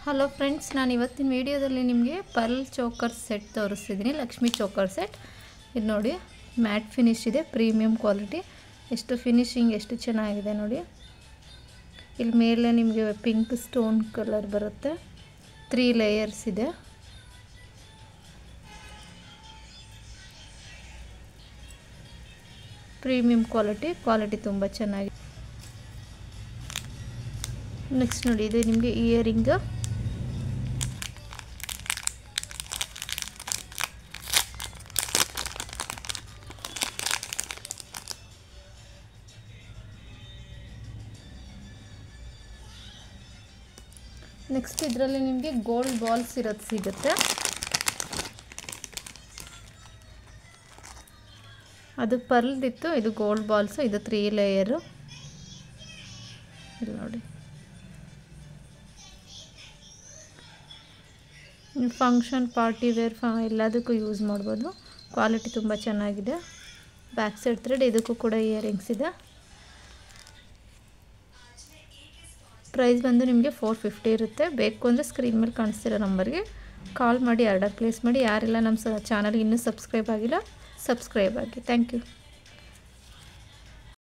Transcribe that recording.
Hello friends, ನಾನು ಇವತ್ತಿನ ವಿಡಿಯೋದಲ್ಲಿ ನಿಮಗೆ ಪರ್ಲ್ ಚೋಕರ್ ಸೆಟ್ ತೋರಿಸ್ತಿದ್ದೀನಿ. ಲಕ್ಷ್ಮಿ ಚೋಕರ್ ಸೆಟ್ ಇದು ನೋಡಿ, ಮ್ಯಾಟ್ ಫಿನಿಶ್ ಇದೆ, ಪ್ರೀಮಿಯಂ ಕ್ವಾಲಿಟಿ. ಎಷ್ಟು ಫಿನಿಶಿಂಗ್ ಎಷ್ಟು ಚೆನ್ನಾಗಿದೆ ನೋಡಿ. ಇಲ್ಲಿ ಮೇಲೆ ನಿಮಗೆ ಪಿಂಕ್ ಸ್ಟೋನ್ ಕಲರ್ ಬರುತ್ತೆ. 3 ಲೇಯರ್ಸ್ ಇದೆ. ಪ್ರೀಮಿಯಂ ಕ್ವಾಲಿಟಿ ತುಂಬ ಚೆನ್ನಾಗಿದೆ. ನೆಕ್ಸ್ಟ್ ನೋಡಿ, ಇದು ನಿಮಗೆ ಇಯರಿಂಗ್. ನೆಕ್ಸ್ಟ್ ಇದರಲ್ಲಿ ನಿಮಗೆ ಗೋಲ್ಡ್ ಬಾಲ್ಸ್ ಇರೋದು ಸಿಗುತ್ತೆ. ಅದು ಪರ್ಲ್ದಿತ್ತು, ಇದು ಗೋಲ್ಡ್ ಬಾಲ್ಸು. ಇದು 3 ಲೇಯರು. ಇಲ್ಲಿ ನೋಡಿ, ಫಂಕ್ಷನ್ ಪಾರ್ಟಿ ವೇರ್ ಎಲ್ಲದಕ್ಕೂ ಯೂಸ್ ಮಾಡ್ಬೋದು. ಕ್ವಾಲಿಟಿ ತುಂಬ ಚೆನ್ನಾಗಿದೆ. ಬ್ಯಾಕ್ ಸೈಡ್ ಥ್ರೆಡ್, ಇದಕ್ಕೂ ಕೂಡ ಇಯರಿಂಗ್ಸ್ ಇದೆ. ಪ್ರೈಸ್ ಬಂದು ನಿಮಗೆ 450 ಇರುತ್ತೆ. ಬೇಕು ಅಂದರೆ ಸ್ಕ್ರೀನ್ ಮೇಲೆ ಕಾಣಿಸ್ತಿರೋ ನಂಬರ್ಗೆ ಕಾಲ್ ಮಾಡಿ ಆರ್ಡರ್ ಪ್ಲೇಸ್ ಮಾಡಿ. ಯಾರೆಲ್ಲ ನಮ್ಮ ಚಾನಲ್ಗೆ ಇನ್ನೂ ಸಬ್ಸ್ಕ್ರೈಬ್ ಆಗಿಲ್ಲ, ಸಬ್ಸ್ಕ್ರೈಬ್ ಆಗಿ. Thank you.